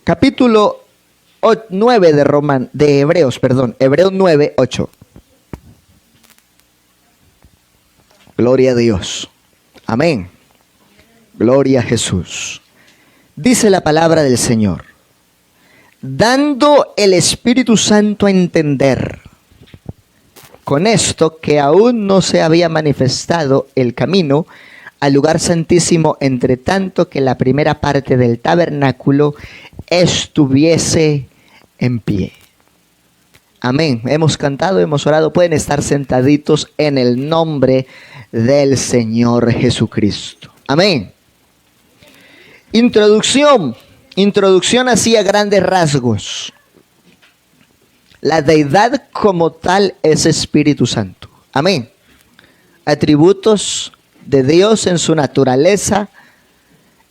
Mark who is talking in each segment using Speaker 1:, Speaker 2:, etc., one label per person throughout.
Speaker 1: capítulo 9 de Hebreos, Hebreos 9, 8. Gloria a Dios. Amén. Gloria a Jesús. Dice la palabra del Señor: dando el Espíritu Santo a entender con esto que aún no se había manifestado el camino al lugar santísimo, entre tanto que la primera parte del tabernáculo estuviese en pie. Amén. Hemos cantado, hemos orado. Pueden estar sentaditos en el nombre del Señor Jesucristo. Amén. Introducción así a grandes rasgos. La deidad como tal es Espíritu Santo. Amén. Atributos de Dios en su naturaleza: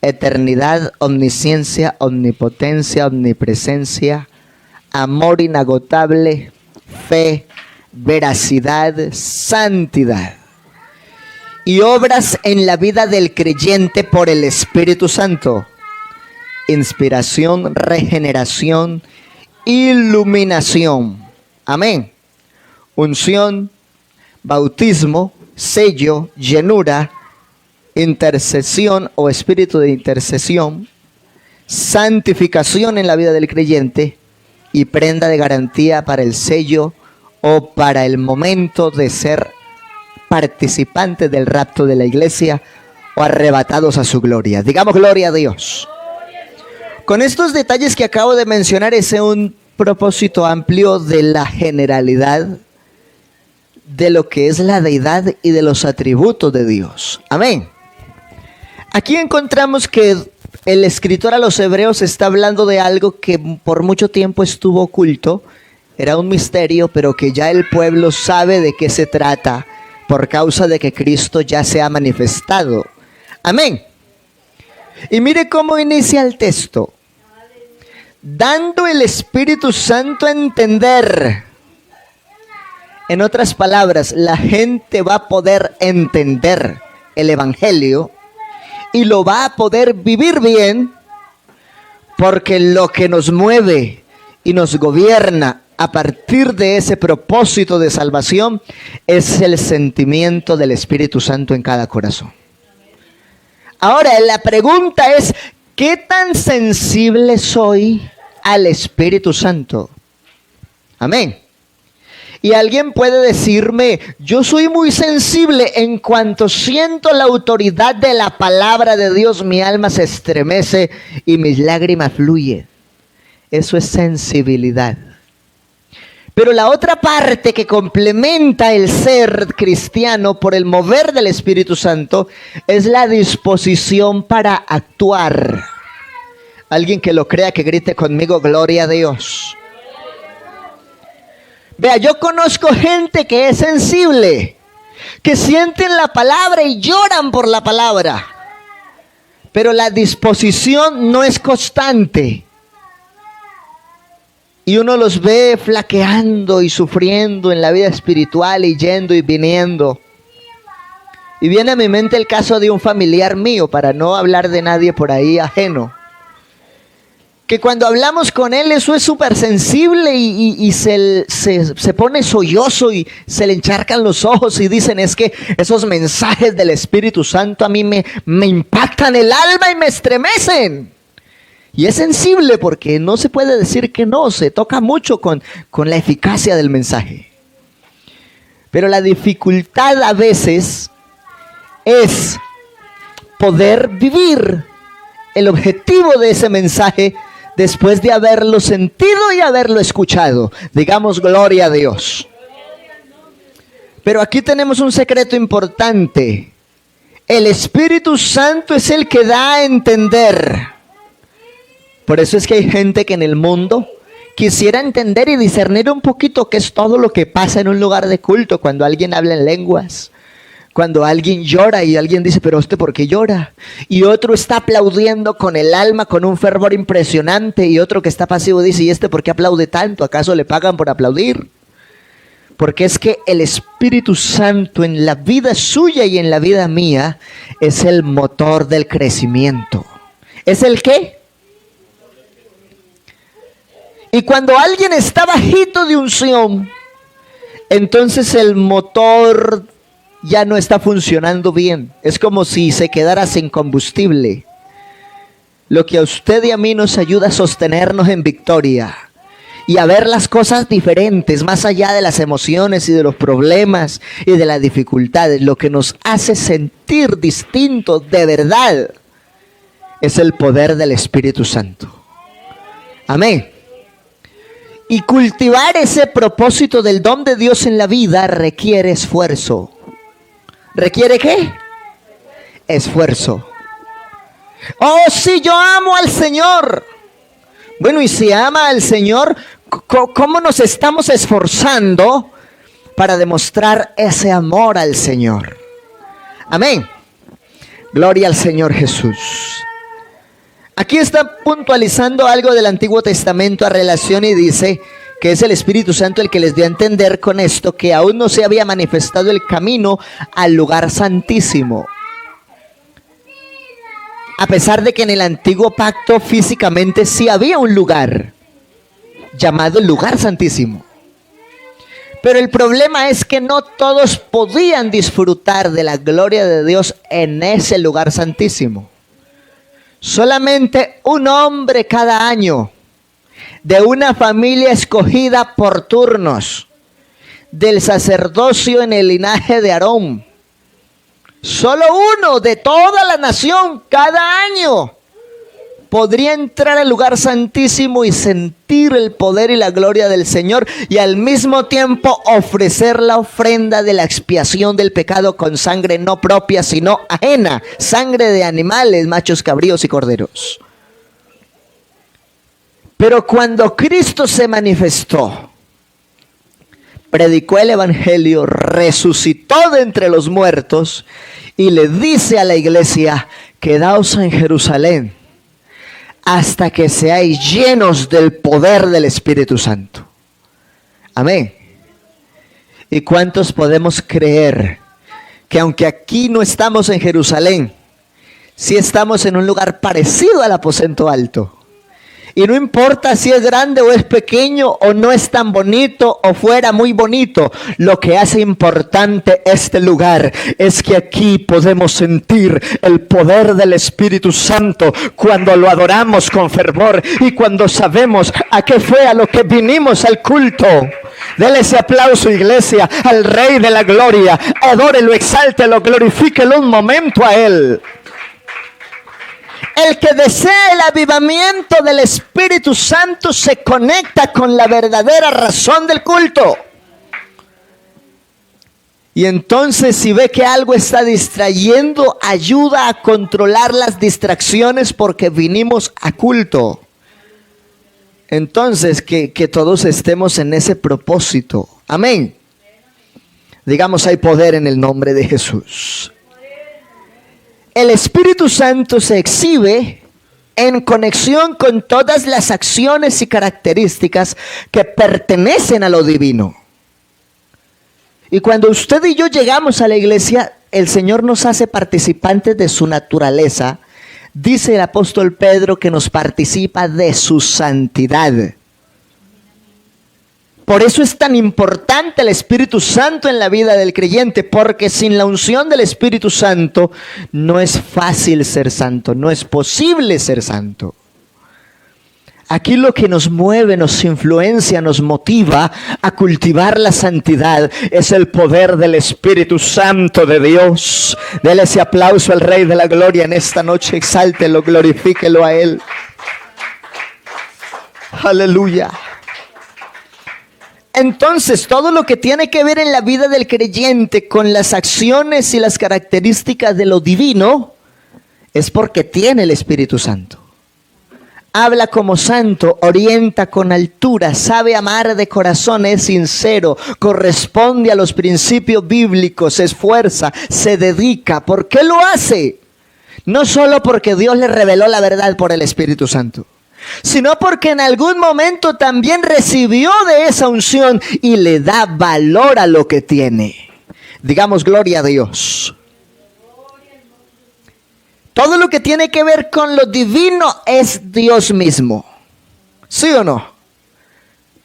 Speaker 1: eternidad, omnisciencia, omnipotencia, omnipresencia, amor inagotable, fe, veracidad, santidad. Y obras en la vida del creyente por el Espíritu Santo: inspiración, regeneración, iluminación. Amén. Unción, bautismo, sello, llenura, intercesión o espíritu de intercesión, santificación en la vida del creyente y prenda de garantía para el sello o para el momento de ser participantes del rapto de la iglesia o arrebatados a su gloria. Digamos gloria a Dios. Con estos detalles que acabo de mencionar, es un propósito amplio de la generalidad de lo que es la deidad y de los atributos de Dios. Amén. Aquí encontramos que el escritor a los hebreos está hablando de algo que por mucho tiempo estuvo oculto. Era un misterio, pero que ya el pueblo sabe de qué se trata por causa de que Cristo ya se ha manifestado. Amén. Y mire cómo inicia el texto: dando el Espíritu Santo a entender. En otras palabras, la gente va a poder entender el Evangelio y lo va a poder vivir bien, porque lo que nos mueve y nos gobierna a partir de ese propósito de salvación es el sentimiento del Espíritu Santo en cada corazón. Ahora, la pregunta es: ¿qué tan sensible soy al Espíritu Santo? Amén. Y alguien puede decirme: yo soy muy sensible, en cuanto siento la autoridad de la palabra de Dios, mi alma se estremece y mis lágrimas fluyen. Eso es sensibilidad. Pero la otra parte que complementa el ser cristiano por el mover del Espíritu Santo es la disposición para actuar. Alguien que lo crea, que grite conmigo: gloria a Dios. Vea, yo conozco gente que es sensible, que sienten la palabra y lloran por la palabra, pero la disposición no es constante. Y uno los ve flaqueando y sufriendo en la vida espiritual y yendo y viniendo. Y viene a mi mente el caso de un familiar mío, para no hablar de nadie por ahí ajeno, que cuando hablamos con él, eso es súper sensible y se pone sollozo y se le encharcan los ojos y dicen: es que esos mensajes del Espíritu Santo a mí me impactan el alma y me estremecen. Y es sensible porque no se puede decir que no, se toca mucho con la eficacia del mensaje. Pero la dificultad a veces es poder vivir el objetivo de ese mensaje después de haberlo sentido y haberlo escuchado. Digamos gloria a Dios. Pero aquí tenemos un secreto importante: el Espíritu Santo es el que da a entender. Por eso es que hay gente que en el mundo quisiera entender y discernir un poquito qué es todo lo que pasa en un lugar de culto, cuando alguien habla en lenguas, cuando alguien llora y alguien dice: pero usted ¿por qué llora? Y otro está aplaudiendo con el alma, con un fervor impresionante, y otro que está pasivo dice: ¿y este por qué aplaude tanto? ¿Acaso le pagan por aplaudir? Porque es que el Espíritu Santo en la vida suya y en la vida mía es el motor del crecimiento. ¿Es el qué? Y cuando alguien está bajito de unción, entonces el motor ya no está funcionando bien. Es como si se quedara sin combustible. Lo que a usted y a mí nos ayuda a sostenernos en victoria y a ver las cosas diferentes, más allá de las emociones y de los problemas y de las dificultades. Lo que nos hace sentir distintos de verdad es el poder del Espíritu Santo. Amén. Y cultivar ese propósito del don de Dios en la vida requiere esfuerzo. ¿Requiere qué? Esfuerzo. Oh, sí, yo amo al Señor. Bueno, y si ama al Señor, ¿cómo nos estamos esforzando para demostrar ese amor al Señor? Amén. Gloria al Señor Jesús. Aquí está puntualizando algo del Antiguo Testamento a relación y dice que es el Espíritu Santo el que les dio a entender con esto que aún no se había manifestado el camino al lugar santísimo. A pesar de que en el antiguo pacto físicamente sí había un lugar llamado el lugar santísimo. Pero el problema es que no todos podían disfrutar de la gloria de Dios en ese lugar santísimo. Solamente un hombre cada año, de una familia escogida por turnos, del sacerdocio en el linaje de Aarón. Solo uno de toda la nación cada año podría entrar al lugar santísimo y sentir el poder y la gloria del Señor y al mismo tiempo ofrecer la ofrenda de la expiación del pecado con sangre no propia sino ajena, sangre de animales, machos, cabríos y corderos. Pero cuando Cristo se manifestó, predicó el evangelio, resucitó de entre los muertos y le dice a la iglesia: quedaos en Jerusalén hasta que seáis llenos del poder del Espíritu Santo. Amén. ¿Y cuántos podemos creer que aunque aquí no estamos en Jerusalén, sí estamos en un lugar parecido al aposento alto? Y no importa si es grande o es pequeño o no es tan bonito o fuera muy bonito. Lo que hace importante este lugar es que aquí podemos sentir el poder del Espíritu Santo cuando lo adoramos con fervor y cuando sabemos a qué fue a lo que vinimos al culto. Dele ese aplauso, iglesia, al Rey de la Gloria. Adórelo, exáltelo, glorifíquelo un momento a Él. El que desea el avivamiento del Espíritu Santo se conecta con la verdadera razón del culto. Y entonces si ve que algo está distrayendo, ayuda a controlar las distracciones porque vinimos a culto. Entonces que todos estemos en ese propósito. Amén. Digamos, hay poder en el nombre de Jesús. El Espíritu Santo se exhibe en conexión con todas las acciones y características que pertenecen a lo divino. Y cuando usted y yo llegamos a la iglesia, el Señor nos hace participantes de su naturaleza. Dice el apóstol Pedro que nos participa de su santidad. Por eso es tan importante el Espíritu Santo en la vida del creyente, porque sin la unción del Espíritu Santo no es fácil ser santo, no es posible ser santo. Aquí lo que nos mueve, nos influencia, nos motiva a cultivar la santidad es el poder del Espíritu Santo de Dios. Dele ese aplauso al Rey de la Gloria en esta noche, exáltelo, glorifíquelo a Él. Aleluya. Entonces, todo lo que tiene que ver en la vida del creyente con las acciones y las características de lo divino es porque tiene el Espíritu Santo. Habla como santo, orienta con altura, sabe amar de corazón, es sincero, corresponde a los principios bíblicos, se esfuerza, se dedica. ¿Por qué lo hace? No solo porque Dios le reveló la verdad por el Espíritu Santo, sino porque en algún momento también recibió de esa unción y le da valor a lo que tiene. Digamos, gloria a Dios. Todo lo que tiene que ver con lo divino es Dios mismo. ¿Sí o no?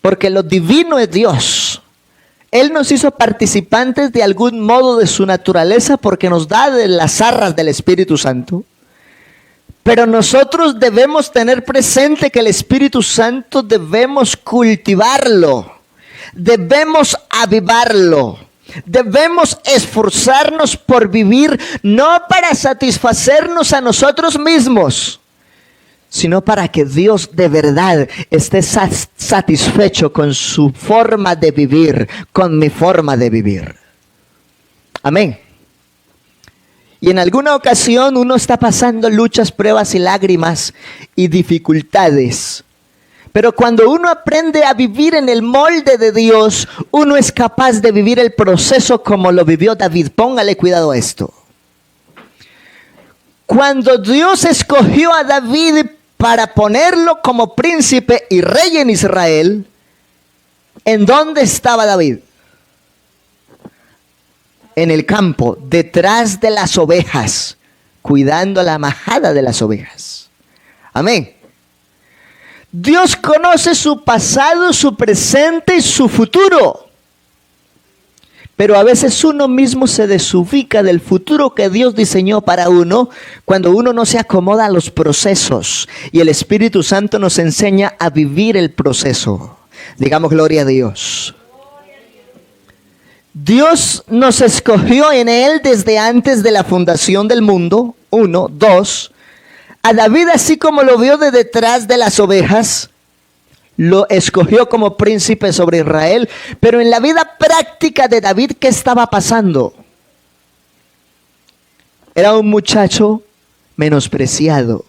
Speaker 1: porque lo divino es Dios. Él nos hizo participantes de algún modo de su naturaleza porque nos da de las arras del Espíritu Santo. Pero nosotros debemos tener presente que el Espíritu Santo debemos cultivarlo, debemos avivarlo, debemos esforzarnos por vivir no para satisfacernos a nosotros mismos, sino para que Dios de verdad esté satisfecho con su forma de vivir, con mi forma de vivir. Amén. Y en alguna ocasión uno está pasando luchas, pruebas y lágrimas y dificultades. Pero cuando uno aprende a vivir en el molde de Dios, uno es capaz de vivir el proceso como lo vivió David. Póngale cuidado a esto. Cuando Dios escogió a David para ponerlo como príncipe y rey en Israel, ¿en dónde estaba David? En el campo, detrás de las ovejas, cuidando la majada de las ovejas. Amén. Dios conoce su pasado, su presente y su futuro. Pero a veces uno mismo se desubica del futuro que Dios diseñó para uno cuando uno no se acomoda a los procesos. Y el Espíritu Santo nos enseña a vivir el proceso. Digamos gloria a Dios. Dios nos escogió en Él desde antes de la fundación del mundo. 1, 2. A David, así como lo vio de detrás de las ovejas, lo escogió como príncipe sobre Israel. Pero en la vida práctica de David, ¿qué estaba pasando? Era un muchacho menospreciado.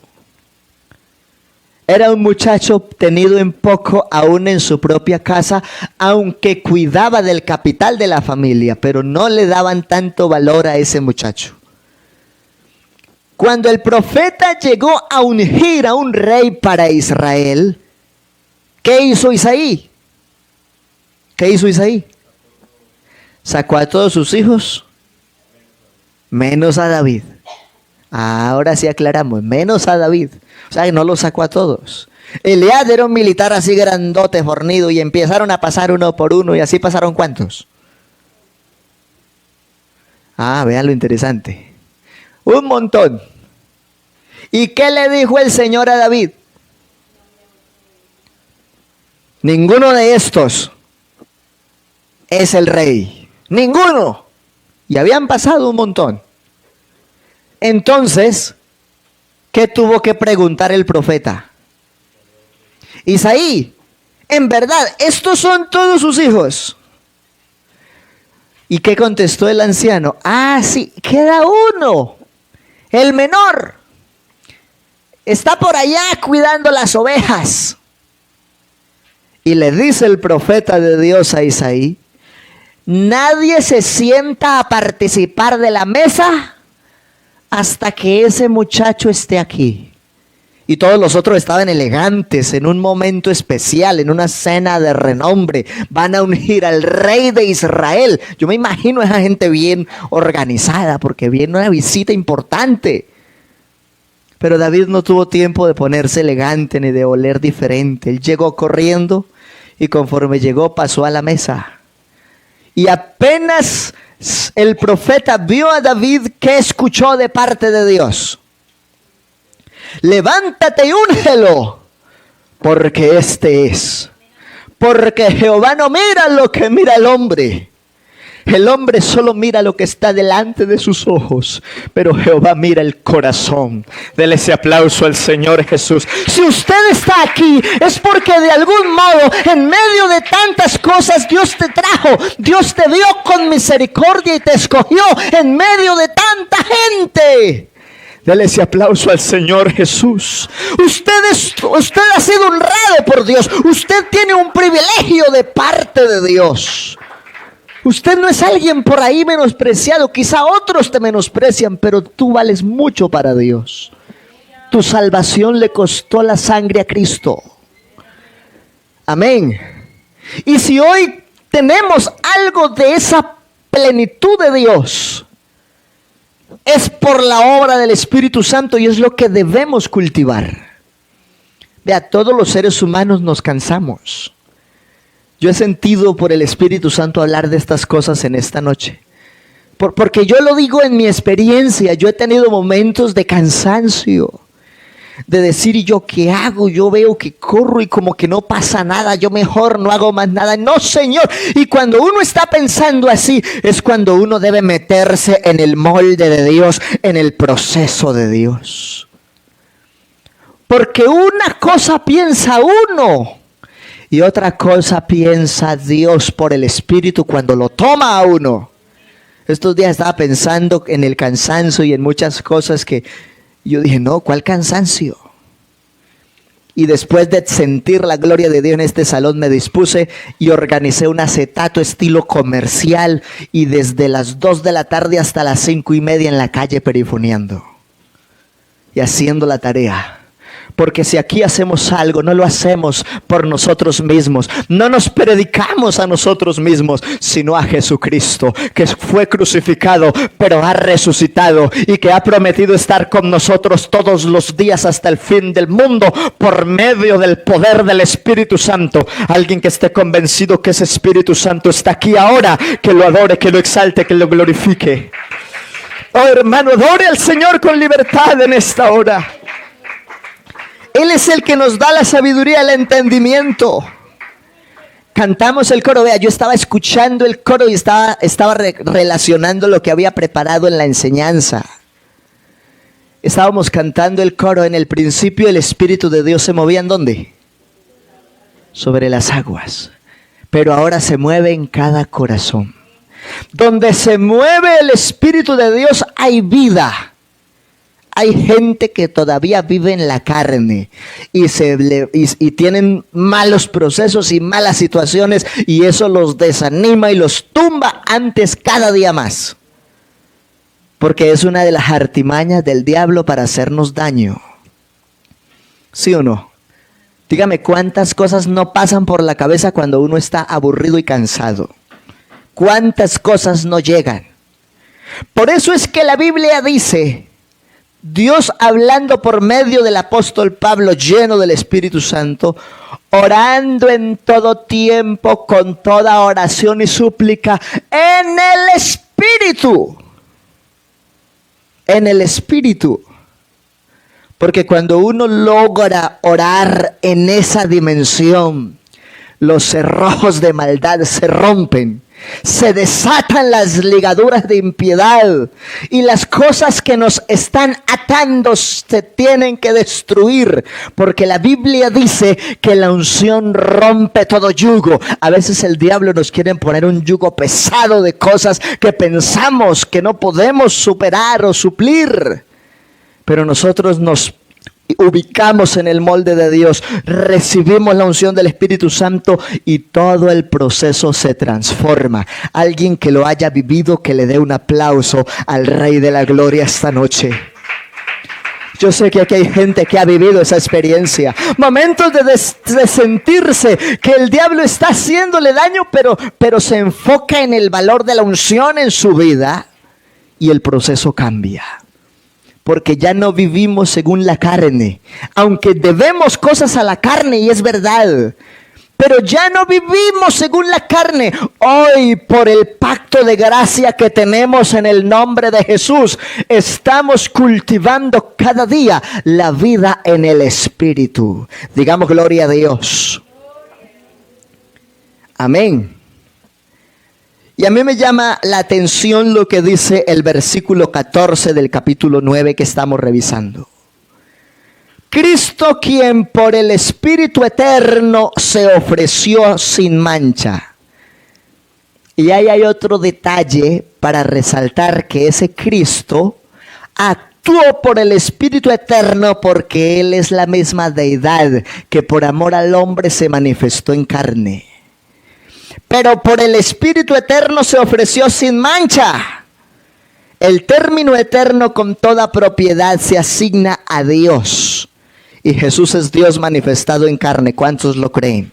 Speaker 1: Era un muchacho tenido en poco aún en su propia casa, aunque cuidaba del capital de la familia, pero no le daban tanto valor a ese muchacho. Cuando el profeta llegó a ungir a un rey para Israel, ¿qué hizo Isaí? ¿Qué hizo Isaí? Sacó a todos sus hijos, menos a David. Ahora sí aclaramos, menos a David. O sea, que no lo sacó a todos. Eliab era un militar así grandote, fornido, y empezaron a pasar uno por uno, y así pasaron ¿cuántos? Vean lo interesante. Un montón. ¿Y qué le dijo el Señor a David? Ninguno de estos es el rey. Ninguno. Y habían pasado un montón. Entonces, ¿qué tuvo que preguntar el profeta? Isaí, en verdad, ¿estos son todos sus hijos? ¿Y qué contestó el anciano? Sí, queda uno, el menor. Está por allá cuidando las ovejas. Y le dice el profeta de Dios a Isaí, nadie se sienta a participar de la mesa hasta que ese muchacho esté aquí. Y todos los otros estaban elegantes, en un momento especial, en una cena de renombre. Van a ungir al rey de Israel. Yo me imagino a esa gente bien organizada, porque viene una visita importante. Pero David no tuvo tiempo de ponerse elegante ni de oler diferente. Él llegó corriendo y conforme llegó pasó a la mesa. Y apenas el profeta vio a David, ¿qué escuchó de parte de Dios? Levántate y úngelo, porque este es. Porque Jehová no mira lo que mira el hombre. El hombre solo mira lo que está delante de sus ojos, pero Jehová mira el corazón. Dele ese aplauso al Señor Jesús. Si usted está aquí, es porque de algún modo, en medio de tantas cosas, Dios te trajo. Dios te vio con misericordia y te escogió en medio de tanta gente. Dele ese aplauso al Señor Jesús. Usted ha sido honrado por Dios. Usted tiene un privilegio de parte de Dios. Usted no es alguien por ahí menospreciado. Quizá otros te menosprecian, pero tú vales mucho para Dios. Tu salvación le costó la sangre a Cristo. Amén. Y si hoy tenemos algo de esa plenitud de Dios, es por la obra del Espíritu Santo y es lo que debemos cultivar. Vea, todos los seres humanos nos cansamos. Yo he sentido por el Espíritu Santo hablar de estas cosas en esta noche. Porque yo lo digo en mi experiencia, yo he tenido momentos de cansancio, de decir, ¿y yo qué hago? Yo veo que corro y como que no pasa nada, yo mejor no hago más nada. No, Señor. Y cuando uno está pensando así, es cuando uno debe meterse en el molde de Dios, en el proceso de Dios. Porque una cosa piensa uno y otra cosa piensa Dios por el Espíritu cuando lo toma a uno. Estos días estaba pensando en el cansancio y en muchas cosas que yo dije, no, ¿cuál cansancio? Y después de sentir la gloria de Dios en este salón, me dispuse y organicé un acetato estilo comercial y desde las 2 de la tarde hasta las 5:30 en la calle perifoneando y haciendo la tarea. Porque si aquí hacemos algo, no lo hacemos por nosotros mismos. No nos predicamos a nosotros mismos, sino a Jesucristo, que fue crucificado, pero ha resucitado y que ha prometido estar con nosotros todos los días hasta el fin del mundo por medio del poder del Espíritu Santo. Alguien que esté convencido que ese Espíritu Santo está aquí ahora, que lo adore, que lo exalte, que lo glorifique. Oh, hermano, adore al Señor con libertad en esta hora. Él es el que nos da la sabiduría, el entendimiento. Cantamos el coro. Vea, yo estaba escuchando el coro y estaba relacionando lo que había preparado en la enseñanza. Estábamos cantando el coro. En el principio el Espíritu de Dios se movía ¿en dónde? Sobre las aguas. Pero ahora se mueve en cada corazón. Donde se mueve el Espíritu de Dios hay vida. Hay gente que todavía vive en la carne y tienen malos procesos y malas situaciones y eso los desanima y los tumba antes cada día más. Porque es una de las artimañas del diablo para hacernos daño. ¿Sí o no? Dígame cuántas cosas no pasan por la cabeza cuando uno está aburrido y cansado. ¿Cuántas cosas no llegan? Por eso es que la Biblia dice... Dios hablando por medio del apóstol Pablo lleno del Espíritu Santo, orando en todo tiempo con toda oración y súplica en el Espíritu. En el Espíritu. Porque cuando uno logra orar en esa dimensión, los cerrojos de maldad se rompen. Se desatan las ligaduras de impiedad y las cosas que nos están atando se tienen que destruir, porque la Biblia dice que la unción rompe todo yugo. A veces el diablo nos quiere poner un yugo pesado de cosas que pensamos que no podemos superar o suplir, pero nosotros nos ubicamos en el molde de Dios, recibimos la unción del Espíritu Santo y todo el proceso se transforma. Alguien que lo haya vivido, que le dé un aplauso al Rey de la Gloria esta noche. Yo sé que aquí hay gente que ha vivido esa experiencia. Momentos de sentirse que el diablo está haciéndole daño, pero se enfoca en el valor de la unción en su vida y el proceso cambia. Porque ya no vivimos según la carne, aunque debemos cosas a la carne y es verdad, pero ya no vivimos según la carne. Hoy, por el pacto de gracia que tenemos en el nombre de Jesús, estamos cultivando cada día la vida en el Espíritu. Digamos gloria a Dios. Amén. Y a mí me llama la atención lo que dice el versículo 14 del capítulo 9 que estamos revisando. Cristo, quien por el Espíritu eterno se ofreció sin mancha. Y ahí hay otro detalle para resaltar, que ese Cristo actuó por el Espíritu eterno porque Él es la misma deidad que por amor al hombre se manifestó en carne. Pero por el Espíritu eterno se ofreció sin mancha. El término eterno con toda propiedad se asigna a Dios. Y Jesús es Dios manifestado en carne. ¿Cuántos lo creen?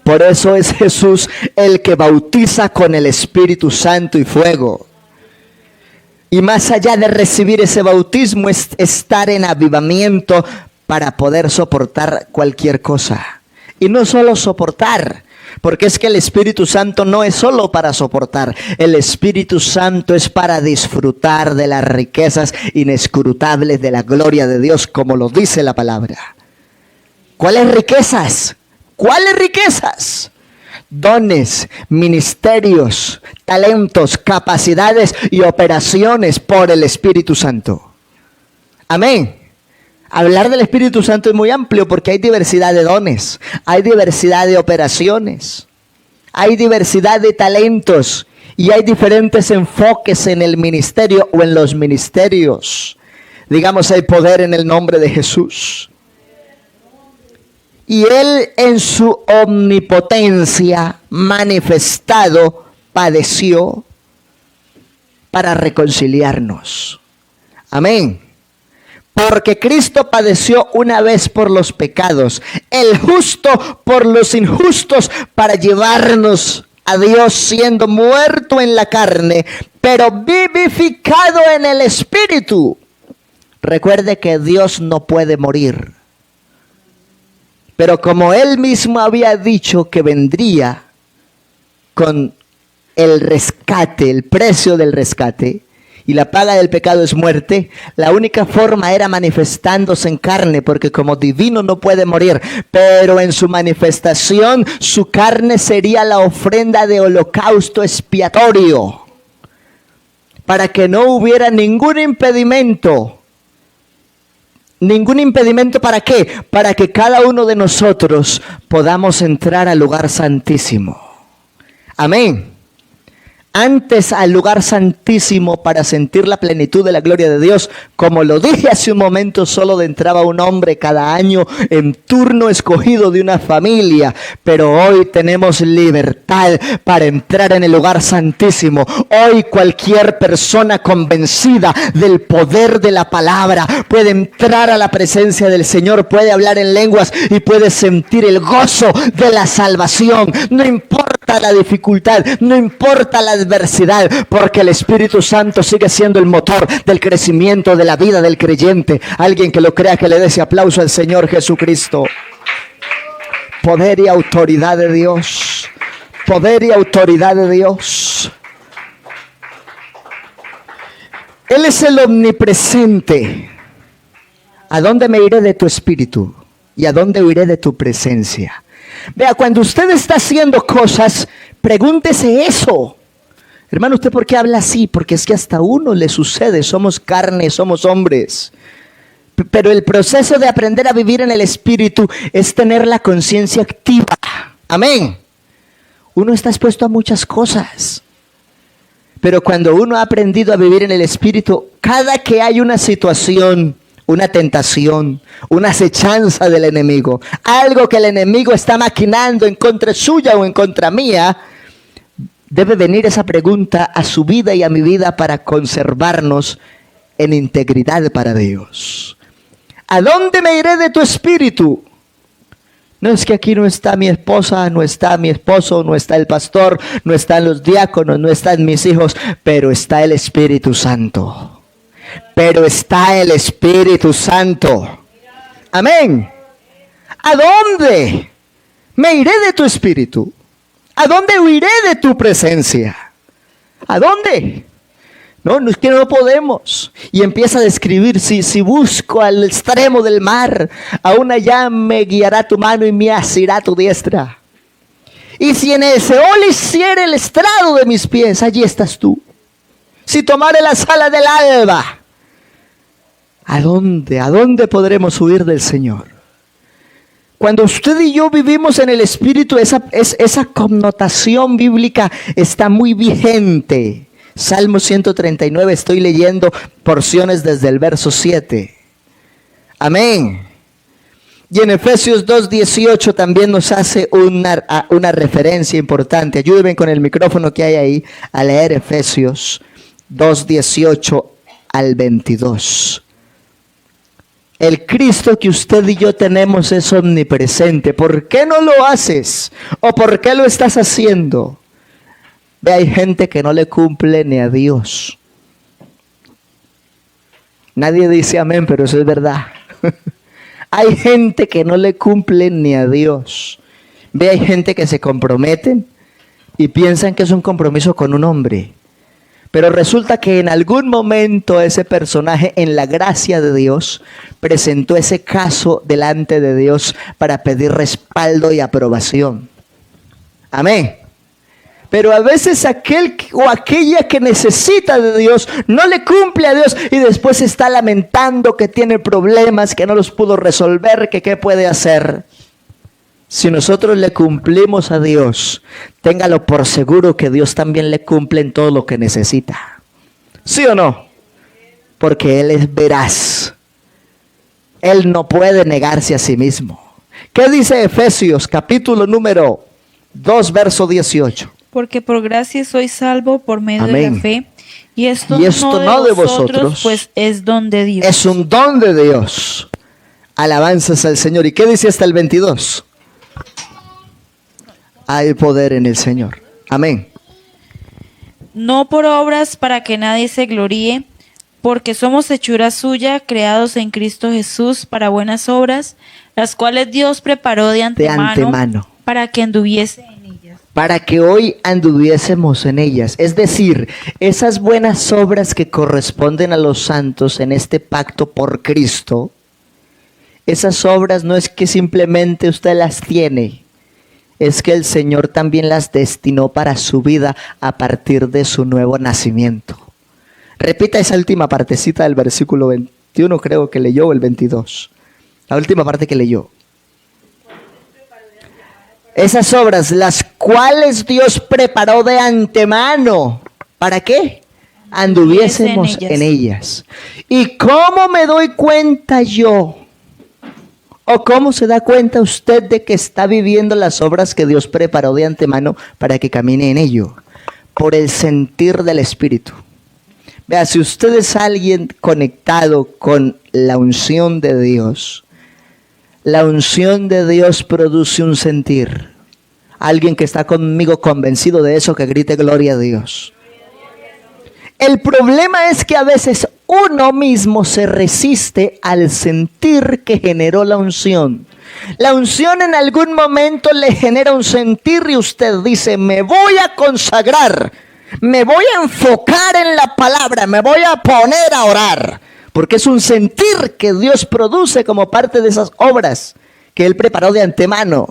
Speaker 1: Por eso es Jesús el que bautiza con el Espíritu Santo y fuego. Y más allá de recibir ese bautismo es estar en avivamiento para poder soportar cualquier cosa. Y no solo soportar, Porque es que el Espíritu Santo no es solo para soportar. El Espíritu Santo es para disfrutar de las riquezas inescrutables de la gloria de Dios, como lo dice la palabra. ¿Cuáles riquezas? ¿Cuáles riquezas? Dones, ministerios, talentos, capacidades y operaciones por el Espíritu Santo. Amén. Hablar del Espíritu Santo es muy amplio porque hay diversidad de dones, hay diversidad de operaciones, hay diversidad de talentos y hay diferentes enfoques en el ministerio o en los ministerios. Digamos, hay poder en el nombre de Jesús. Y Él en su omnipotencia manifestado padeció para reconciliarnos. Amén. Porque Cristo padeció una vez por los pecados, el justo por los injustos, para llevarnos a Dios siendo muerto en la carne, pero vivificado en el Espíritu. Recuerde que Dios no puede morir. Pero como Él mismo había dicho que vendría con el rescate, el precio del rescate, y la paga del pecado es muerte, la única forma era manifestándose en carne, porque como divino no puede morir, pero en su manifestación su carne sería la ofrenda de holocausto expiatorio, para que no hubiera ningún impedimento. ¿Ningún impedimento para qué? Para que cada uno de nosotros podamos entrar al lugar santísimo. Amén. Antes al lugar santísimo para sentir la plenitud de la gloria de Dios, como lo dije hace un momento, solo entraba un hombre cada año en turno escogido de una familia, pero hoy tenemos libertad para entrar en el lugar santísimo. Hoy cualquier persona convencida del poder de la palabra puede entrar a la presencia del Señor, puede hablar en lenguas y puede sentir el gozo de la salvación. No importa la dificultad, no importa la adversidad, porque el Espíritu Santo sigue siendo el motor del crecimiento de la vida del creyente. Alguien que lo crea, que le dé ese aplauso al Señor Jesucristo. Poder y autoridad de Dios. Poder y autoridad de Dios. Él es el omnipresente. ¿A dónde me iré de tu espíritu? ¿Y a dónde huiré de tu presencia? Vea, cuando usted está haciendo cosas, pregúntese eso. Hermano, ¿usted por qué habla así? Porque es que hasta a uno le sucede, somos carne, somos hombres. Pero el proceso de aprender a vivir en el Espíritu es tener la conciencia activa. Amén. Uno está expuesto a muchas cosas. Pero cuando uno ha aprendido a vivir en el Espíritu, cada que hay una situación, una tentación, una acechanza del enemigo, algo que el enemigo está maquinando en contra suya o en contra mía, debe venir esa pregunta a su vida y a mi vida para conservarnos en integridad para Dios. ¿A dónde me iré de tu espíritu? No es que aquí no está mi esposa, no está mi esposo, no está el pastor, no están los diáconos, no están mis hijos, pero está el Espíritu Santo. Pero está el Espíritu Santo. Amén. ¿A dónde me iré de tu espíritu? ¿A dónde huiré de tu presencia? ¿A dónde? No, es que no podemos. Y empieza a describir, si busco al extremo del mar, aún allá me guiará tu mano y me asirá tu diestra. Y si en el Seol hiciere el estrado de mis pies, allí estás tú. Si tomare las alas del alba, ¿a dónde podremos huir del Señor? Cuando usted y yo vivimos en el Espíritu, esa connotación bíblica está muy vigente. Salmo 139, estoy leyendo porciones desde el verso 7. Amén. Y en Efesios 2:18 también nos hace una referencia importante. Ayúdenme con el micrófono que hay ahí a leer Efesios 2:18 al 22. El Cristo que usted y yo tenemos es omnipresente. ¿Por qué no lo haces? ¿O por qué lo estás haciendo? Ve, hay gente que no le cumple ni a Dios. Nadie dice amén, pero eso es verdad. Hay gente que no le cumple ni a Dios. Ve, hay gente que se comprometen y piensan que es un compromiso con un hombre. Pero resulta que en algún momento ese personaje, en la gracia de Dios, presentó ese caso delante de Dios para pedir respaldo y aprobación. Amén. Pero a veces aquel o aquella que necesita de Dios no le cumple a Dios y después se está lamentando que tiene problemas, que no los pudo resolver, que qué puede hacer. Si nosotros le cumplimos a Dios, téngalo por seguro que Dios también le cumple en todo lo que necesita. ¿Sí o no? Porque Él es veraz. Él no puede negarse a sí mismo. ¿Qué dice Efesios capítulo número 2, verso 18?
Speaker 2: Porque por gracia soy salvo por medio de
Speaker 1: Amén.
Speaker 2: la fe. Y esto,
Speaker 1: no de vosotros,
Speaker 2: pues es don de Dios.
Speaker 1: Es un don de Dios. Alabanzas al Señor. ¿Y qué dice hasta el 22? Hay poder en el Señor. Amén.
Speaker 2: No por obras para que nadie se gloríe, porque somos hechura suya, creados en Cristo Jesús para buenas obras, las cuales Dios preparó de antemano. Para que anduviese en ellas.
Speaker 1: Para que hoy anduviésemos en ellas. Es decir, esas buenas obras que corresponden a los santos en este pacto por Cristo, esas obras no es que simplemente usted las tiene, es que el Señor también las destinó para su vida a partir de su nuevo nacimiento. Repita esa última partecita del versículo 21, creo que leyó, o el 22. La última parte que leyó. Esas obras, las cuales Dios preparó de antemano. ¿Para qué? Anduviésemos en ellas. ¿Y cómo me doy cuenta yo? ¿O cómo se da cuenta usted de que está viviendo las obras que Dios preparó de antemano para que camine en ello? Por el sentir del Espíritu. Vea, si usted es alguien conectado con la unción de Dios, la unción de Dios produce un sentir. Alguien que está conmigo convencido de eso, que grite gloria a Dios. El problema es que a veces uno mismo se resiste al sentir que generó la unción. La unción en algún momento le genera un sentir y usted dice, me voy a consagrar, me voy a enfocar en la palabra, me voy a poner a orar. Porque es un sentir que Dios produce como parte de esas obras que Él preparó de antemano.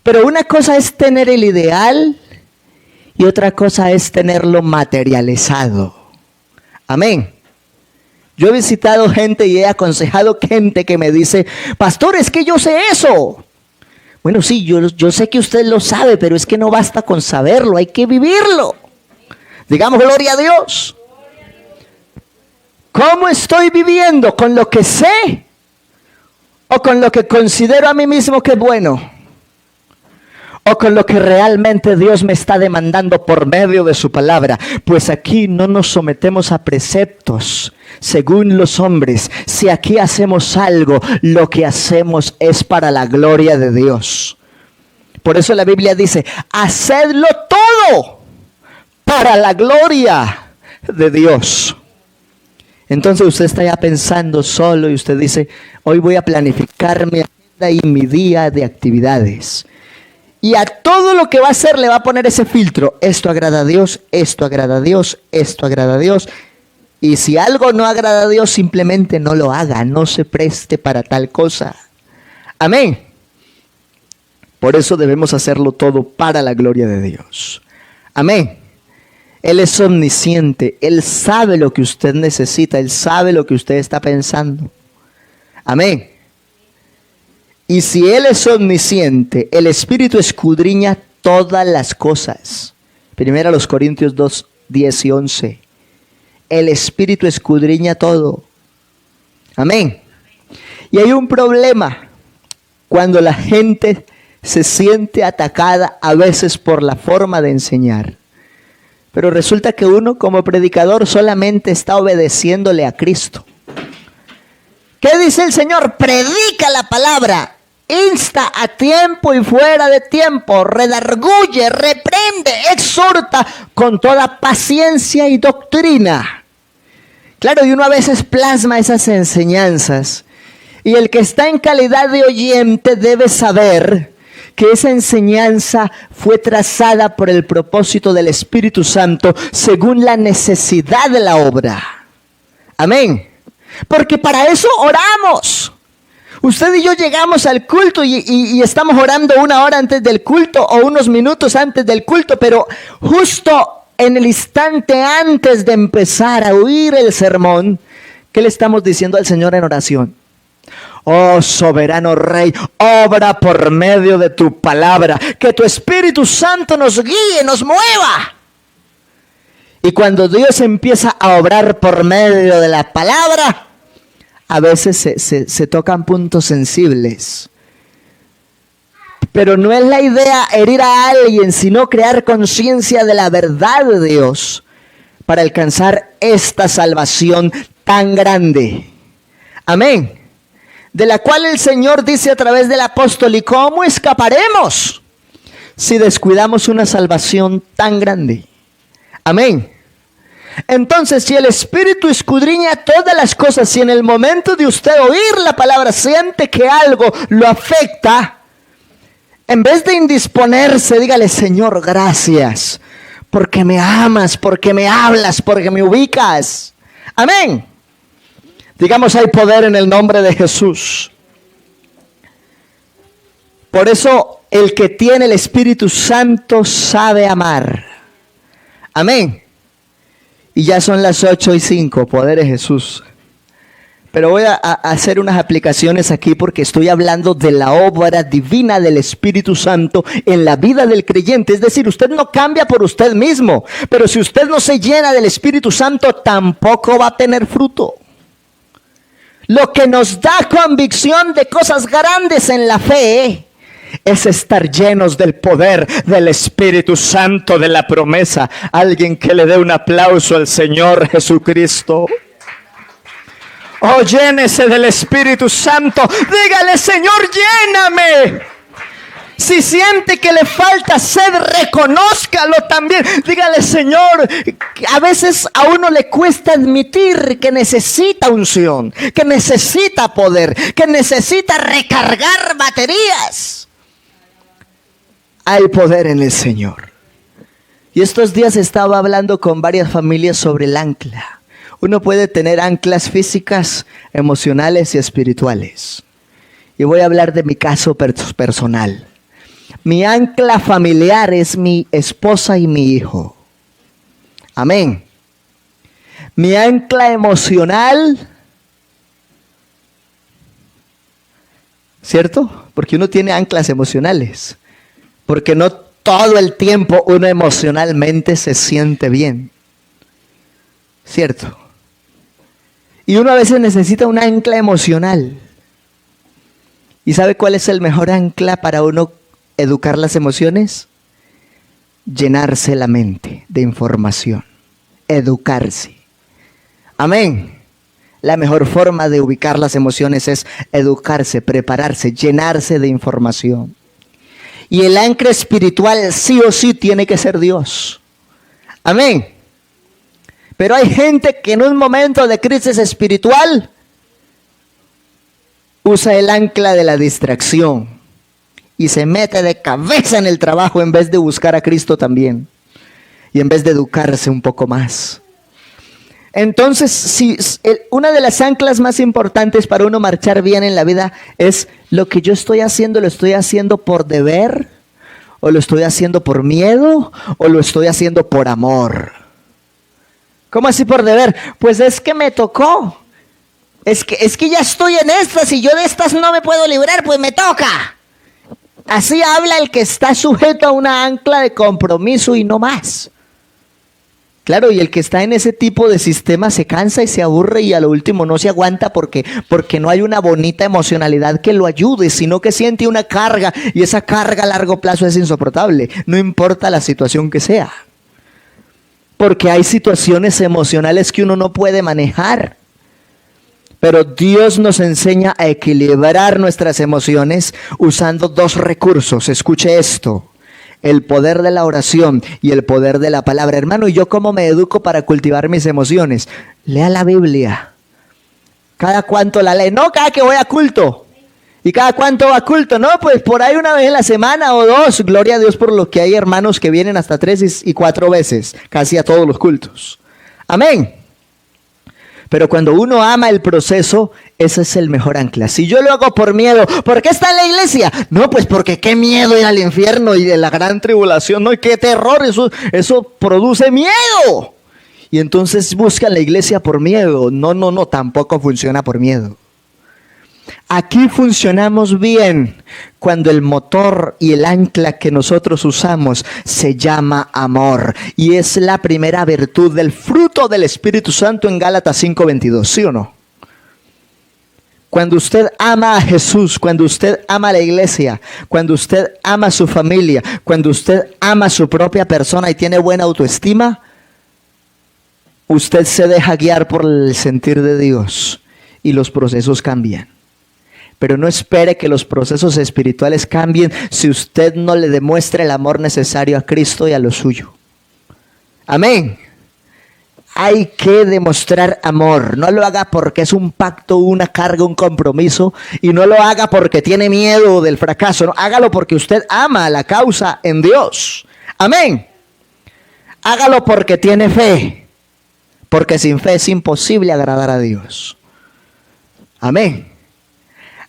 Speaker 1: Pero una cosa es tener el ideal y otra cosa es tenerlo materializado. Amén. Yo he visitado gente y he aconsejado gente que me dice, pastor, es que yo sé eso. Bueno, sí, yo sé que usted lo sabe, pero es que no basta con saberlo, hay que vivirlo. Digamos gloria a Dios. ¿Cómo estoy viviendo? ¿Con lo que sé? ¿O con lo que considero a mí mismo que es bueno? ¿O con lo que realmente Dios me está demandando por medio de su palabra? Pues aquí no nos sometemos a preceptos según los hombres. Si aquí hacemos algo, lo que hacemos es para la gloria de Dios. Por eso la Biblia dice, hacedlo todo para la gloria de Dios. Entonces usted está ya pensando solo y usted dice, hoy voy a planificar mi agenda y mi día de actividades. Y a todo lo que va a hacer le va a poner ese filtro. Esto agrada a Dios, esto agrada a Dios, esto agrada a Dios. Y si algo no agrada a Dios, simplemente no lo haga, no se preste para tal cosa. Amén. Por eso debemos hacerlo todo para la gloria de Dios. Amén. Él es omnisciente, Él sabe lo que usted necesita, Él sabe lo que usted está pensando. Amén. Y si Él es omnisciente, el Espíritu escudriña todas las cosas. Primera los Corintios 2, 10 y 11. El Espíritu escudriña todo. Amén. Y hay un problema cuando la gente se siente atacada a veces por la forma de enseñar. Pero resulta que uno como predicador solamente está obedeciéndole a Cristo. ¿Qué dice el Señor? Predica la palabra. Insta a tiempo y fuera de tiempo, redarguye, reprende, exhorta con toda paciencia y doctrina. Claro, y uno a veces plasma esas enseñanzas. Y el que está en calidad de oyente debe saber que esa enseñanza fue trazada por el propósito del Espíritu Santo según la necesidad de la obra. Amén. Porque para eso oramos. Usted y yo llegamos al culto y estamos orando 1 hora antes del culto o unos minutos antes del culto, pero justo en el instante antes de empezar a oír el sermón, ¿qué le estamos diciendo al Señor en oración? Oh soberano Rey, obra por medio de tu palabra, que tu Espíritu Santo nos guíe, nos mueva. Y cuando Dios empieza a obrar por medio de la palabra, a veces se tocan puntos sensibles. Pero no es la idea herir a alguien, sino crear conciencia de la verdad de Dios para alcanzar esta salvación tan grande. Amén. De la cual el Señor dice a través del apóstol: ¿y cómo escaparemos si descuidamos una salvación tan grande? Amén. Entonces, si el Espíritu escudriña todas las cosas, si en el momento de usted oír la palabra siente que algo lo afecta, en vez de indisponerse, dígale: Señor, gracias, porque me amas, porque me hablas, porque me ubicas. Amén. Digamos, hay poder en el nombre de Jesús. Por eso, el que tiene el Espíritu Santo sabe amar. Amén. Y ya son las 8:05, poder de Jesús. Pero voy a hacer unas aplicaciones aquí porque estoy hablando de la obra divina del Espíritu Santo en la vida del creyente. Es decir, usted no cambia por usted mismo, pero si usted no se llena del Espíritu Santo, tampoco va a tener fruto. Lo que nos da convicción de cosas grandes en la fe es estar llenos del poder del Espíritu Santo, de la promesa. Alguien que le dé un aplauso al Señor Jesucristo. Oh, llénese del Espíritu Santo. Dígale: Señor, lléname. Si siente que le falta sed, reconózcalo también. Dígale: Señor, a veces a uno le cuesta admitir que necesita unción, que necesita poder, que necesita recargar baterías. Hay poder en el Señor. Y estos días estaba hablando con varias familias sobre el ancla. Uno puede tener anclas físicas, emocionales y espirituales. Y voy a hablar de mi caso personal. Mi ancla familiar es mi esposa y mi hijo. Amén. Mi ancla emocional, ¿cierto? Porque uno tiene anclas emocionales. Porque no todo el tiempo uno emocionalmente se siente bien. ¿Cierto? Y uno a veces necesita un ancla emocional. ¿Y sabe cuál es el mejor ancla para uno educar las emociones? Llenarse la mente de información. Educarse. Amén. La mejor forma de ubicar las emociones es educarse, prepararse, llenarse de información. Y el ancla espiritual sí o sí tiene que ser Dios. Amén. Pero hay gente que en un momento de crisis espiritual usa el ancla de la distracción y se mete de cabeza en el trabajo en vez de buscar a Cristo también. Y en vez de educarse un poco más. Entonces, una de las anclas más importantes para uno marchar bien en la vida es: lo que yo estoy haciendo, ¿lo estoy haciendo por deber? ¿O lo estoy haciendo por miedo? ¿O lo estoy haciendo por amor? ¿Cómo así por deber? Pues es que me tocó. Es que ya estoy en estas y yo de estas no me puedo librar, pues me toca. Así habla el que está sujeto a una ancla de compromiso y no más. Claro, y el que está en ese tipo de sistema se cansa y se aburre y a lo último no se aguanta porque no hay una bonita emocionalidad que lo ayude, sino que siente una carga y esa carga a largo plazo es insoportable, no importa la situación que sea. Porque hay situaciones emocionales que uno no puede manejar. Pero Dios nos enseña a equilibrar nuestras emociones usando 2 recursos. Escuche esto: el poder de la oración y el poder de la palabra. Hermano, ¿y yo cómo me educo para cultivar mis emociones? Lea la Biblia. ¿Cada cuánto la lee? No, cada que voy a culto. ¿Y cada cuánto va a culto? No, pues por ahí una vez en la semana o dos. Gloria a Dios por lo que hay hermanos que vienen hasta 3 y 4 veces, casi a todos los cultos. Amén. Pero cuando uno ama el proceso, ese es el mejor ancla. Si yo lo hago por miedo, ¿por qué está en la iglesia? No, pues porque qué miedo ir al infierno y de la gran tribulación. No, y qué terror, eso produce miedo. Y entonces buscan la iglesia por miedo. No, tampoco funciona por miedo. Aquí funcionamos bien cuando el motor y el ancla que nosotros usamos se llama amor. Y es la primera virtud del fruto del Espíritu Santo en Gálatas 5:22, ¿sí o no? Cuando usted ama a Jesús, cuando usted ama a la iglesia, cuando usted ama a su familia, cuando usted ama a su propia persona y tiene buena autoestima, usted se deja guiar por el sentir de Dios y los procesos cambian. Pero no espere que los procesos espirituales cambien si usted no le demuestra el amor necesario a Cristo y a lo suyo. Amén. Hay que demostrar amor. No lo haga porque es un pacto, una carga, un compromiso. Y no lo haga porque tiene miedo del fracaso. No, hágalo porque usted ama la causa en Dios. Amén. Hágalo porque tiene fe. Porque sin fe es imposible agradar a Dios. Amén.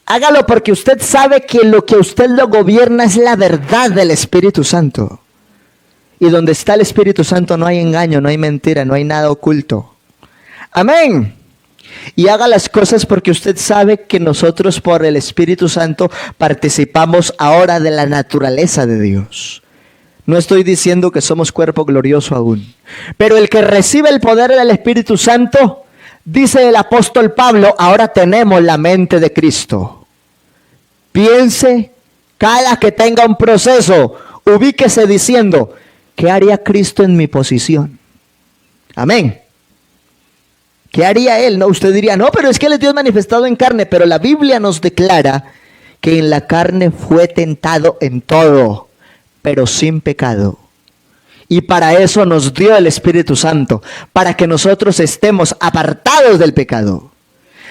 Speaker 1: Hágalo porque usted sabe que lo que usted lo gobierna es la verdad del Espíritu Santo. Y donde está el Espíritu Santo no hay engaño, no hay mentira, no hay nada oculto. Amén. Y haga las cosas porque usted sabe que nosotros por el Espíritu Santo participamos ahora de la naturaleza de Dios. No estoy diciendo que somos cuerpo glorioso aún. Pero el que recibe el poder del Espíritu Santo, dice el apóstol Pablo, ahora tenemos la mente de Cristo. Piense cada que tenga un proceso, ubíquese diciendo, ¿qué haría Cristo en mi posición? Amén. ¿Qué haría Él? No, usted diría, no, pero es que Él es Dios manifestado en carne, pero la Biblia nos declara que en la carne fue tentado en todo, pero sin pecado. Y para eso nos dio el Espíritu Santo, para que nosotros estemos apartados del pecado.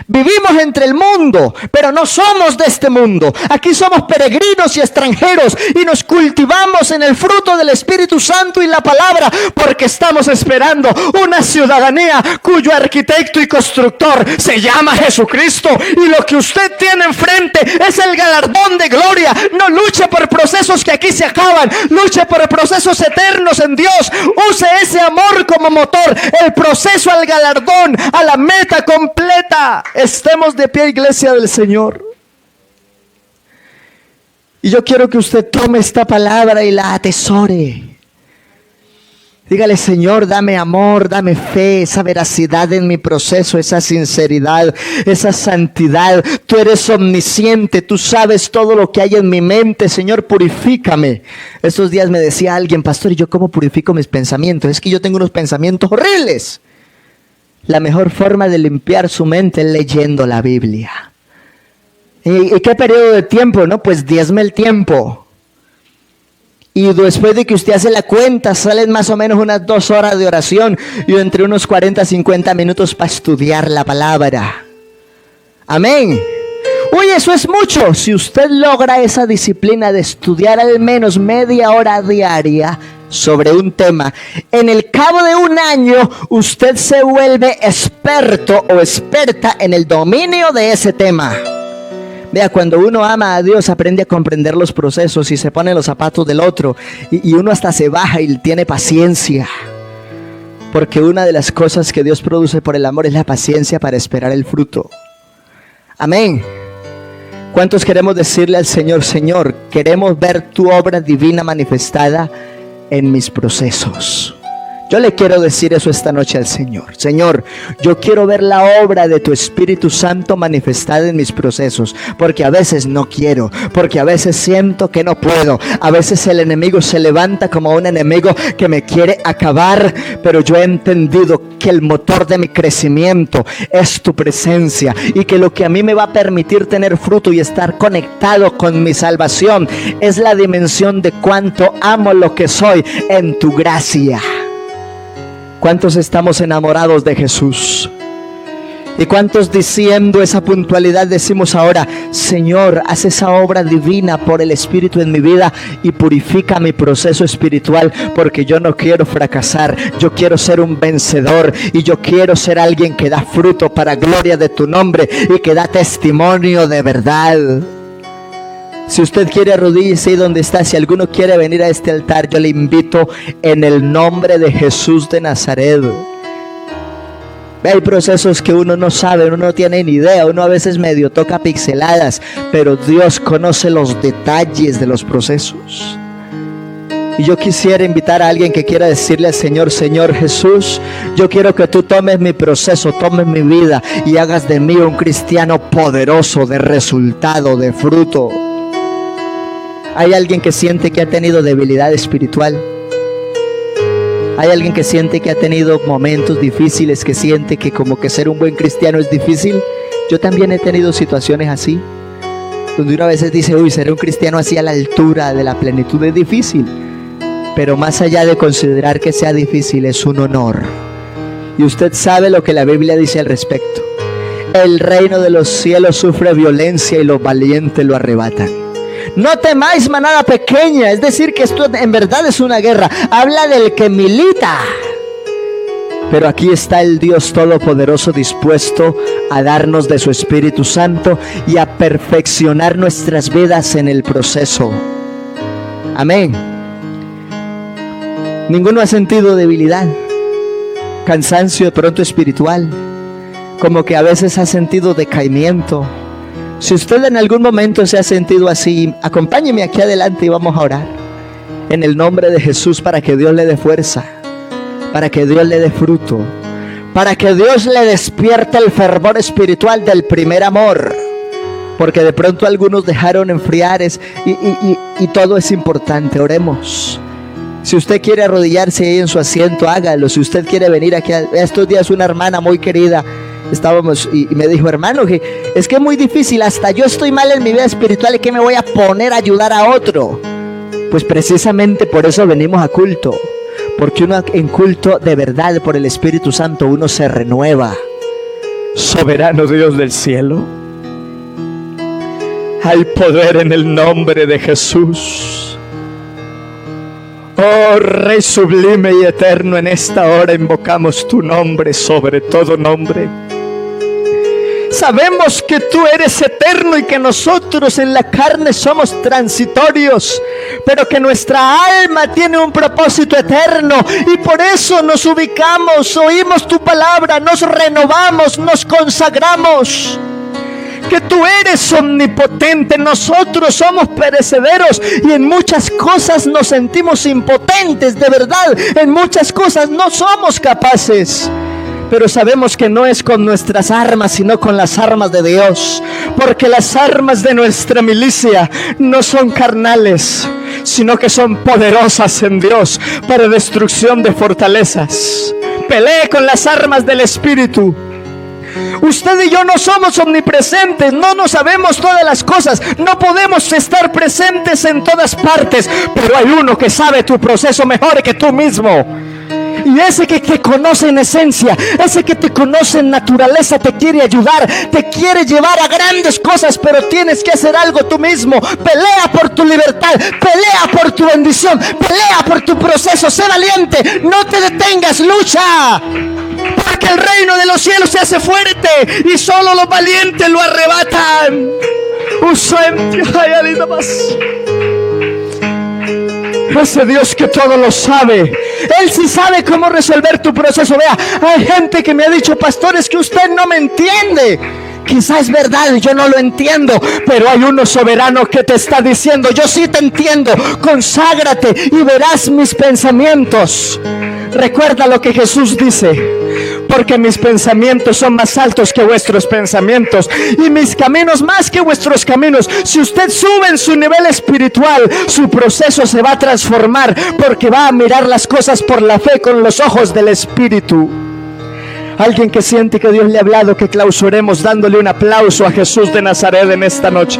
Speaker 1: Vivimos entre el mundo, pero no somos de este mundo. Aquí somos peregrinos y extranjeros y nos cultivamos en el fruto del Espíritu Santo y la palabra, porque estamos esperando una ciudadanía cuyo arquitecto y constructor se llama Jesucristo. Y lo que usted tiene enfrente es el galardón de gloria. No luche por procesos que aquí se acaban, luche por procesos eternos en Dios. Use ese amor como motor, el proceso al galardón, a la meta completa. Estemos de pie, iglesia del Señor. Y yo quiero que usted tome esta palabra y la atesore. Dígale, Señor, dame amor, dame fe, esa veracidad en mi proceso, esa sinceridad, esa santidad. Tú eres omnisciente, tú sabes todo lo que hay en mi mente. Señor, purifícame. Estos días me decía alguien, pastor, ¿y yo cómo purifico mis pensamientos? Es que yo tengo unos pensamientos horribles. La mejor forma de limpiar su mente es leyendo la Biblia. ¿Y qué periodo de tiempo? No, pues diezme el tiempo. Y después de que usted hace la cuenta, salen más o menos unas 2 horas de oración y entre unos 40 a 50 minutos para estudiar la palabra. Amén. Uy, eso es mucho. Si usted logra esa disciplina de estudiar al menos media hora diaria sobre un tema, en el cabo de un año usted se vuelve experto o experta en el dominio de ese tema. Vea, cuando uno ama a Dios aprende a comprender los procesos y se pone en los zapatos del otro y uno hasta se baja y tiene paciencia, porque una de las cosas que Dios produce por el amor es la paciencia para esperar el fruto. Amén. ¿Cuántos queremos decirle al Señor, Señor, queremos ver tu obra divina manifestada en mis procesos? Yo le quiero decir eso esta noche al Señor. Señor, yo quiero ver la obra de tu Espíritu Santo manifestada en mis procesos, porque a veces no quiero, porque a veces siento que no puedo. A veces el enemigo se levanta como un enemigo que me quiere acabar, pero yo he entendido que el motor de mi crecimiento es tu presencia, y que lo que a mí me va a permitir tener fruto y estar conectado con mi salvación es la dimensión de cuánto amo lo que soy en tu gracia. ¿Cuántos estamos enamorados de Jesús? ¿Y cuántos diciendo esa puntualidad decimos ahora: Señor, haz esa obra divina por el Espíritu en mi vida y purifica mi proceso espiritual, porque yo no quiero fracasar, yo quiero ser un vencedor y yo quiero ser alguien que da fruto para gloria de tu nombre y que da testimonio de verdad? Si usted quiere, arrodíllese ahí donde está. Si alguno quiere venir a este altar, yo le invito en el nombre de Jesús de Nazaret. Hay procesos que uno no sabe, uno no tiene ni idea, uno a veces medio toca pixeladas, pero Dios conoce los detalles de los procesos. Y yo quisiera invitar a alguien que quiera decirle al Señor: Señor Jesús, yo quiero que tú tomes mi proceso, tomes mi vida y hagas de mí un cristiano poderoso, de resultado, de fruto. Hay alguien que siente que ha tenido debilidad espiritual. Hay alguien que siente que ha tenido momentos difíciles, que siente que como que ser un buen cristiano es difícil. Yo también he tenido situaciones así, donde uno a veces dice: uy, ser un cristiano así a la altura de la plenitud es difícil. Pero más allá de considerar que sea difícil, es un honor. Y usted sabe lo que la Biblia dice al respecto: el reino de los cielos sufre violencia y los valientes lo arrebatan. No temáis, manada pequeña. Es decir, que esto en verdad es una guerra. Habla del que milita. Pero aquí está el Dios Todopoderoso dispuesto a darnos de su Espíritu Santo y a perfeccionar nuestras vidas en el proceso. Amén. Ninguno ha sentido debilidad, cansancio de pronto espiritual, como que a veces ha sentido decaimiento. Si usted en algún momento se ha sentido así, acompáñeme aquí adelante y vamos a orar en el nombre de Jesús para que Dios le dé fuerza, para que Dios le dé fruto, para que Dios le despierte el fervor espiritual del primer amor, porque de pronto algunos dejaron enfriar y todo es importante. Oremos. Si usted quiere arrodillarse ahí en su asiento, hágalo. Si usted quiere venir aquí, estos días una hermana muy querida estábamos y me dijo: hermano, que es que es muy difícil, hasta yo estoy mal en mi vida espiritual, ¿y qué me voy a poner a ayudar a otro? Pues precisamente por eso venimos a culto, porque uno en culto de verdad por el Espíritu Santo uno se renueva. Soberano Dios del cielo, hay poder en el nombre de Jesús. Oh Rey sublime y eterno, en esta hora invocamos tu nombre sobre todo nombre. Sabemos que tú eres eterno y que nosotros en la carne somos transitorios, pero que nuestra alma tiene un propósito eterno y por eso nos ubicamos, oímos tu palabra, nos renovamos, nos consagramos. Que tú eres omnipotente, nosotros somos perecederos y en muchas cosas nos sentimos impotentes, de verdad, en muchas cosas no somos capaces. Pero sabemos que no es con nuestras armas, sino con las armas de Dios. Porque las armas de nuestra milicia no son carnales, sino que son poderosas en Dios para destrucción de fortalezas. Pelee con las armas del Espíritu. Usted y yo no somos omnipresentes, no nos sabemos todas las cosas, no podemos estar presentes en todas partes, pero hay uno que sabe tu proceso mejor que tú mismo. Y ese que te conoce en esencia, ese que te conoce en naturaleza, te quiere ayudar, te quiere llevar a grandes cosas, pero tienes que hacer algo tú mismo. Pelea por tu libertad, pelea por tu bendición, pelea por tu proceso, sé valiente, no te detengas, lucha. Para que el reino de los cielos se hace fuerte y solo los valientes lo arrebatan. Ese Dios que todo lo sabe, Él sí sabe cómo resolver tu proceso. Vea, hay gente que me ha dicho: pastor, es que usted no me entiende. Quizás es verdad, yo no lo entiendo, pero hay uno soberano que te está diciendo: yo sí te entiendo, conságrate y verás mis pensamientos. Recuerda lo que Jesús dice: porque mis pensamientos son más altos que vuestros pensamientos y mis caminos más que vuestros caminos. Si usted sube en su nivel espiritual, su proceso se va a transformar, porque va a mirar las cosas por la fe con los ojos del Espíritu. Alguien que siente que Dios le ha hablado, que clausuremos dándole un aplauso a Jesús de Nazaret en esta noche.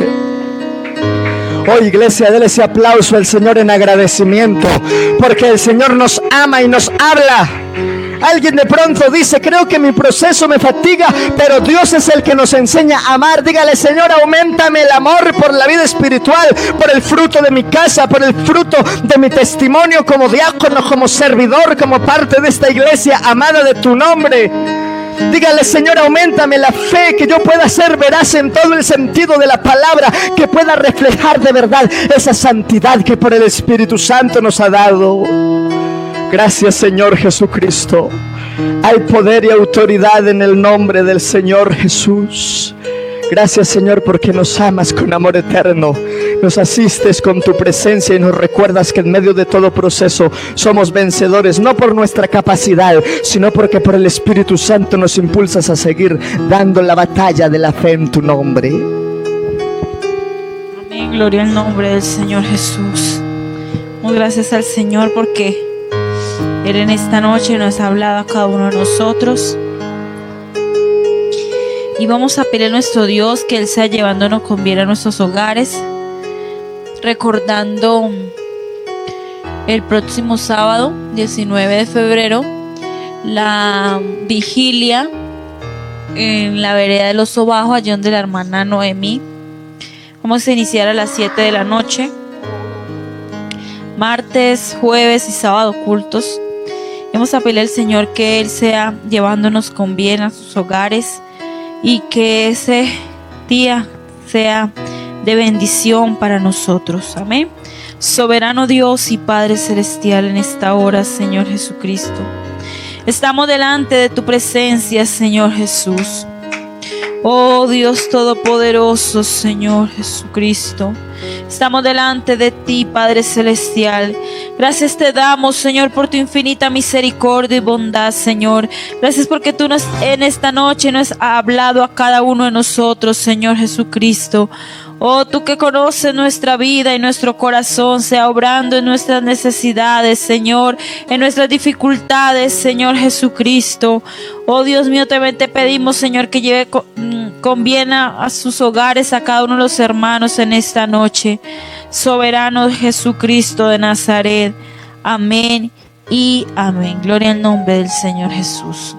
Speaker 1: Oh iglesia, déle ese aplauso al Señor en agradecimiento, porque el Señor nos ama y nos habla
Speaker 3: Alguien de pronto dice: creo que mi proceso me fatiga, pero Dios es el que nos enseña a amar. Dígale: Señor, auméntame el amor por la vida espiritual, por el fruto de mi casa, por el fruto de mi testimonio como diácono, como servidor, como parte de esta iglesia amada de tu nombre. Dígale: Señor, auméntame la fe, que yo pueda ser veraz en todo el sentido de la palabra, que pueda reflejar de verdad esa santidad que por el Espíritu Santo nos ha dado. Gracias, Señor Jesucristo. Hay poder y autoridad en el nombre del Señor Jesús. Gracias, Señor, porque nos amas con amor eterno. Nos asistes con tu presencia y nos recuerdas que en medio de todo proceso somos vencedores, no por nuestra capacidad, sino porque por el Espíritu Santo nos impulsas a seguir dando la batalla de la fe en tu nombre.
Speaker 2: Amén, gloria al nombre del Señor Jesús. Muy gracias al Señor porque Él en esta noche nos ha hablado a cada uno de nosotros. Y vamos a pedir a nuestro Dios que Él sea llevándonos con bien a nuestros hogares, recordando el próximo sábado 19 de febrero la vigilia en la vereda de los Sobajos, allí donde la hermana Noemí. Vamos a iniciar a las 7 de la noche, martes, jueves y sábado cultos. Vamos a pedirle al Señor que Él sea llevándonos con bien a sus hogares y que ese día sea de bendición para nosotros. Amén. Soberano Dios y Padre Celestial, en esta hora, Señor Jesucristo, estamos delante de tu presencia, Señor Jesús. Oh Dios Todopoderoso, Señor Jesucristo, estamos delante de ti, Padre Celestial. Gracias te damos, Señor, por tu infinita misericordia y bondad, Señor. Gracias porque tú en esta noche nos has hablado a cada uno de nosotros, Señor Jesucristo. Oh, tú que conoces nuestra vida y nuestro corazón, sea obrando en nuestras necesidades, Señor, en nuestras dificultades, Señor Jesucristo. Oh, Dios mío, también te pedimos, Señor, que lleve con bien a sus hogares a cada uno de los hermanos en esta noche. Soberano Jesucristo de Nazaret. Amén y amén. Gloria al nombre del Señor Jesús.